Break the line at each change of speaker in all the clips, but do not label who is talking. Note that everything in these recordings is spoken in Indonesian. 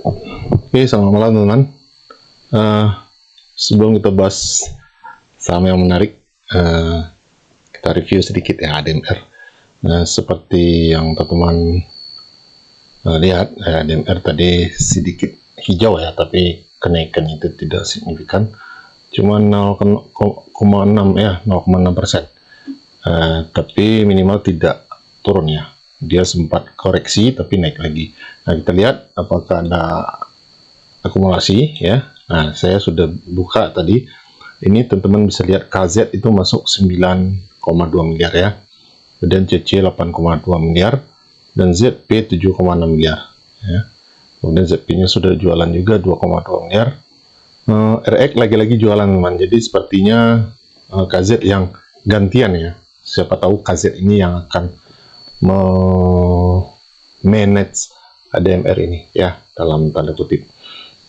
Oke, selamat malam teman-teman. Sebelum kita bahas saham yang menarik, kita review sedikit ya ADMR. Seperti yang teman-teman lihat, ADMR tadi sedikit hijau ya, tapi kenaikan itu tidak signifikan, cuma 0,6 ya, 0,6%. Tapi minimal tidak turun ya. Dia sempat koreksi tapi naik lagi. Nah, kita lihat apakah ada akumulasi ya. Nah, saya sudah buka tadi. Ini teman-teman bisa lihat KZ itu masuk 9,2 miliar ya. Kemudian CC 8,2 miliar dan ZP 7,6 miliar ya. Kemudian ZP-nya sudah jualan juga 2,2 miliar. RX lagi-lagi jualan teman. Jadi sepertinya KZ yang gantian ya. Siapa tahu KZ ini yang akan manage ADMR ini ya, dalam tanda kutip.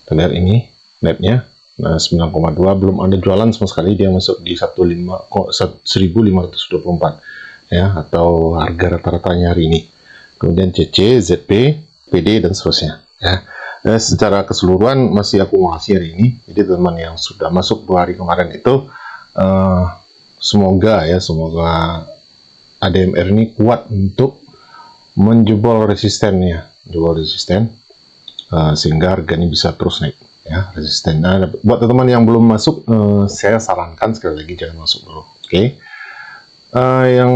Kita lihat ini netnya, nah 9,2, belum ada jualan sama sekali, dia masuk di 1524 ya, atau harga rata-ratanya hari ini. Kemudian CC, ZP, PD dan seterusnya ya. Secara keseluruhan masih akumulasi hari ini. Jadi teman yang sudah masuk 2 hari kemarin itu semoga ADMR ini kuat untuk menjebol resistennya, sehingga harganya bisa terus naik ya, resistennya. Buat teman-teman yang belum masuk, saya sarankan sekali lagi jangan masuk dulu. Oke. Yang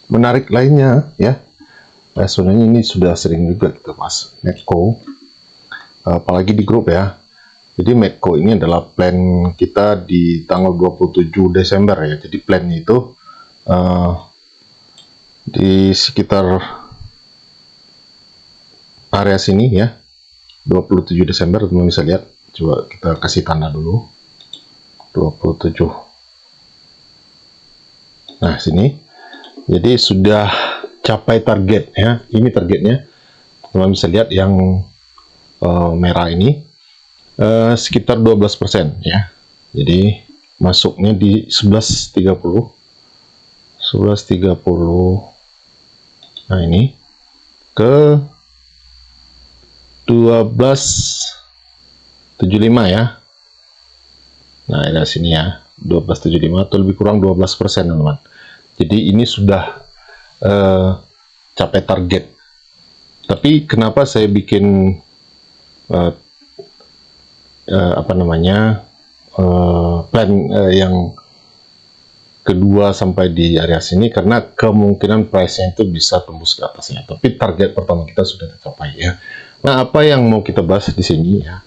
menarik lainnya ya, sebenarnya ini sudah sering juga kita bahas, Medco, apalagi di grup ya. Jadi Medco ini adalah plan kita di tanggal 27 Desember ya. Jadi plannya itu di sekitar area sini ya, 27 Desember teman bisa lihat. Coba kita kasih tanda dulu 27. Nah sini, jadi sudah capai target ya. Ini targetnya, teman bisa lihat yang merah ini sekitar 12% ya. Jadi masuknya di 11.30. Nah ini ke 12.75 ya. Nah dari sini ya, 12.75 atau lebih kurang 12% teman-teman. Jadi ini sudah capai target. Tapi kenapa saya bikin plan yang kedua sampai di area sini, karena kemungkinan price-nya itu bisa tembus ke atasnya. Tapi target pertama kita sudah tercapai ya. Nah, apa yang mau kita bahas di sini ya?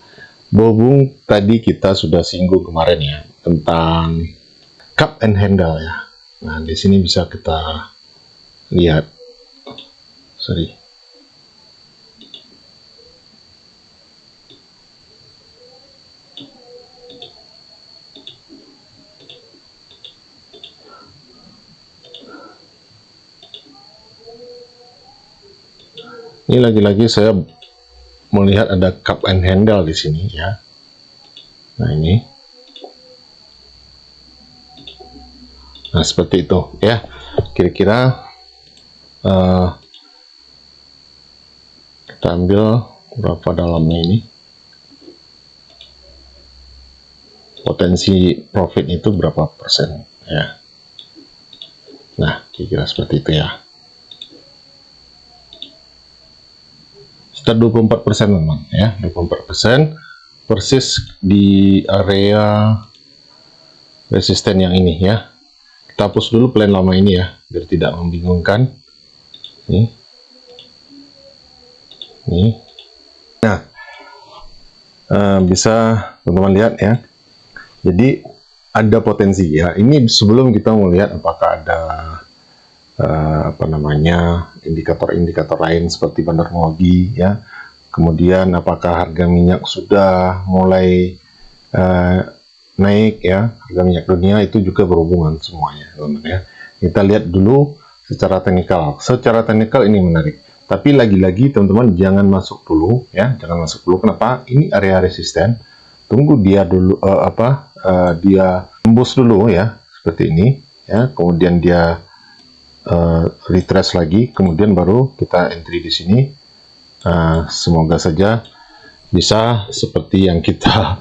Berhubung tadi kita sudah singgung kemarin ya tentang cup and handle ya. Nah, di sini bisa kita lihat. Sorry. Ini lagi-lagi saya melihat ada cup and handle di sini ya. Nah ini, nah seperti itu ya. Kira-kira kita ambil berapa dalamnya ini. Potensi profit itu berapa persen ya. Nah kira-kira seperti itu ya. Sekitar 24% teman ya, 24% persis di area resisten yang ini ya. Kita hapus dulu plan lama ini ya, biar tidak membingungkan. Nih. Nah, bisa teman-teman lihat ya. Jadi ada potensi ya. Ini sebelum kita melihat apakah ada indikator-indikator lain seperti Bandarmologi ya. Kemudian apakah harga minyak sudah mulai naik ya, harga minyak dunia itu juga berhubungan semuanya teman-teman ya. Kita lihat dulu secara teknikal. Secara teknikal ini menarik. Tapi lagi-lagi teman-teman jangan masuk dulu ya, jangan masuk dulu. Kenapa? Ini area resisten. Tunggu dia dulu dia tembus dulu ya, seperti ini ya. Kemudian dia retrace lagi, kemudian baru kita entry di sini. Semoga saja bisa seperti yang kita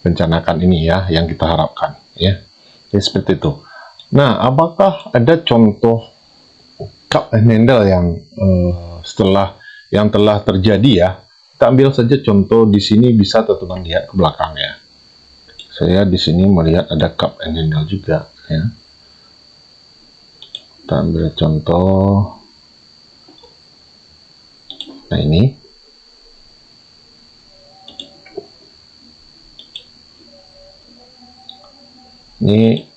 rencanakan ini ya, yang kita harapkan ya. Jadi seperti itu. Nah, apakah ada contoh cup and handle yang setelah yang telah terjadi ya? Kita ambil saja contoh di sini, bisa teman-teman lihat ke belakang ya. Saya di sini melihat ada cup and handle juga ya. Kita ambil contoh. Nah, ini. Ini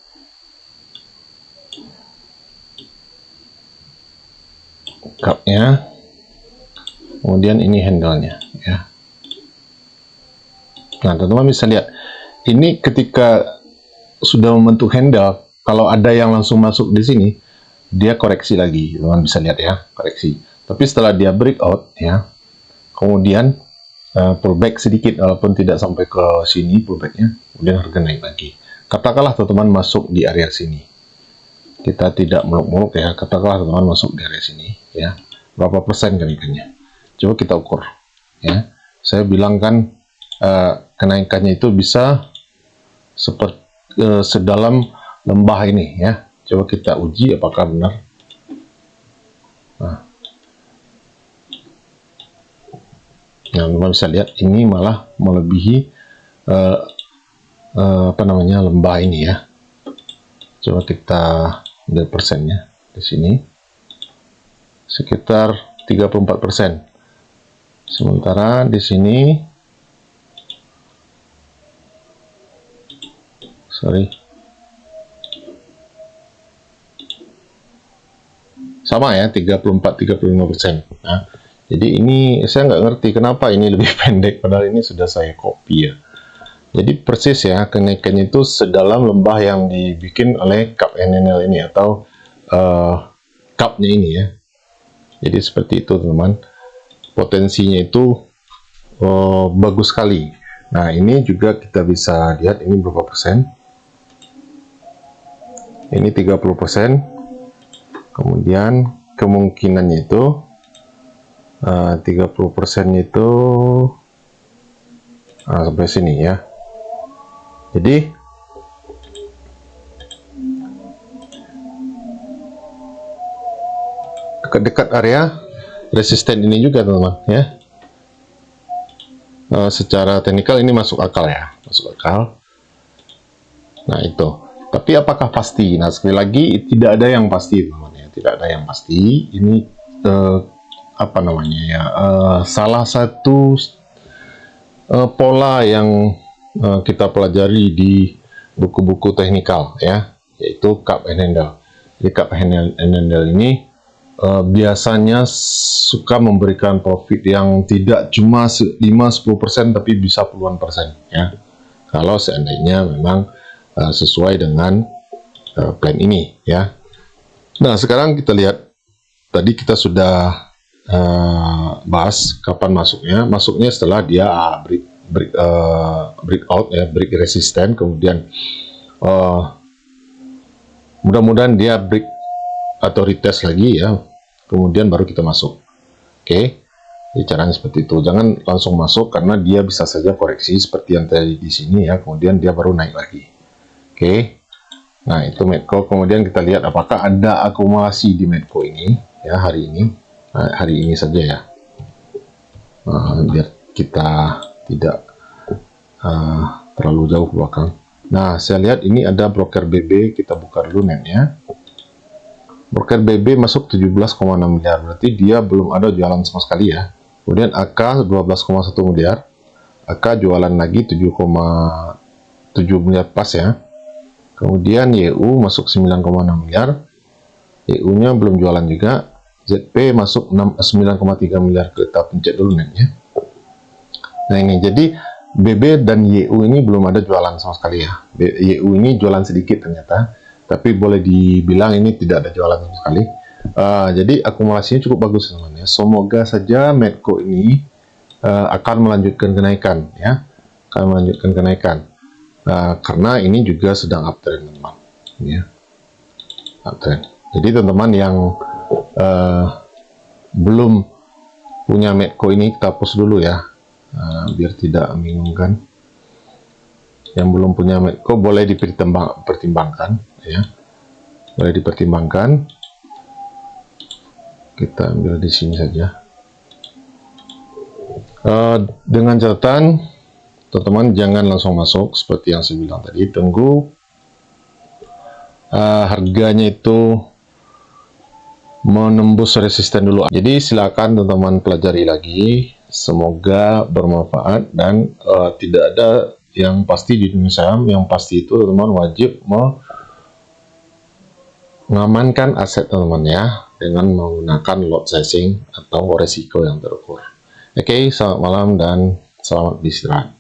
cupnya, kemudian ini handle-nya ya. Nah, teman-teman bisa lihat ini ketika sudah membentuk handle, kalau ada yang langsung masuk di sini, dia koreksi lagi, teman-teman bisa lihat ya, koreksi. Tapi setelah dia breakout ya, kemudian pullback sedikit, walaupun tidak sampai ke sini pullbacknya, kemudian harga naik lagi. Katakanlah teman-teman masuk di area sini, kita tidak muluk-muluk ya, katakanlah teman-teman masuk di area sini ya, berapa persen kenaikannya? Coba kita ukur ya. Saya bilang kan kenaikannya itu bisa seperti sedalam lembah ini ya. Coba kita uji apakah benar. Nah, teman-teman bisa lihat ini malah melebihi lembah ini ya. Coba kita ambil persennya di sini, sekitar 34%. Sementara di sini, sama ya, 34-35%. Nah, jadi ini saya nggak ngerti kenapa ini lebih pendek, padahal ini sudah saya copy ya. Jadi persis ya, kenaikannya itu sedalam lembah yang dibikin oleh cup and handle ini atau cupnya ini ya. Jadi seperti itu teman-teman. Potensinya itu bagus sekali. Nah, ini juga kita bisa lihat ini berapa persen. Ini 30%. Kemudian kemungkinannya itu 30% itu sampai sini ya. Jadi dekat-dekat area resisten ini juga teman-teman ya. Secara teknikal ini masuk akal ya, masuk akal. Nah, itu. Tapi apakah pasti? Nah, sekali lagi tidak ada yang pasti teman-teman ya, tidak ada yang pasti. Ini salah satu pola yang kita pelajari di buku-buku teknikal ya, yaitu cup and handle. Jadi cup and handle ini biasanya suka memberikan profit yang tidak cuma 5-10% tapi bisa puluhan persen ya, kalau seandainya memang sesuai dengan plan ini ya. Nah, sekarang kita lihat, tadi kita sudah bahas kapan masuknya. Masuknya setelah dia breakout ya, break resisten, kemudian mudah-mudahan dia break atau retest lagi ya, kemudian baru kita masuk. Oke, jadi caranya seperti itu. Jangan langsung masuk karena dia bisa saja koreksi seperti yang tadi di sini ya, kemudian dia baru naik lagi. Oke, nah itu Medco. Kemudian kita lihat apakah ada akumulasi di Medco ini ya hari ini. Nah, hari ini saja ya, biar kita tidak terlalu jauh ke belakang. Nah, saya lihat ini ada broker BB, kita buka dulu netnya. Broker BB masuk 17,6 miliar, berarti dia belum ada jualan sama sekali ya. Kemudian AK 12,1 miliar, AK jualan lagi 7,7 miliar pas ya. Kemudian YU masuk 9,6 miliar, YU nya belum jualan juga. ZP masuk 9,3 miliar, kita pencet dulu netnya. Nah, ini jadi BB dan YU ini belum ada jualan sama sekali ya. YU ini jualan sedikit ternyata, tapi boleh dibilang ini tidak ada jualan sama sekali. Jadi akumulasinya cukup bagus teman-teman ya. Semoga saja Medco ini akan melanjutkan kenaikan ya, akan melanjutkan kenaikan karena ini juga sedang uptrend teman-teman ya, uptrend. Jadi teman-teman yang belum punya Medco ini kita hapus dulu ya, biar tidak membingungkan. Yang belum punya Medco boleh dipertimbangkan ya, boleh dipertimbangkan. Kita ambil di sini saja. Dengan catatan teman-teman jangan langsung masuk seperti yang saya bilang tadi, tunggu harganya itu menembus resisten dulu. Jadi silakan teman-teman pelajari lagi, semoga bermanfaat. Dan tidak ada yang pasti di dunia saham. Yang pasti itu teman-teman wajib mengamankan aset teman-teman ya, dengan menggunakan lot sizing atau resiko yang terukur. Oke, selamat malam dan selamat beristirahat.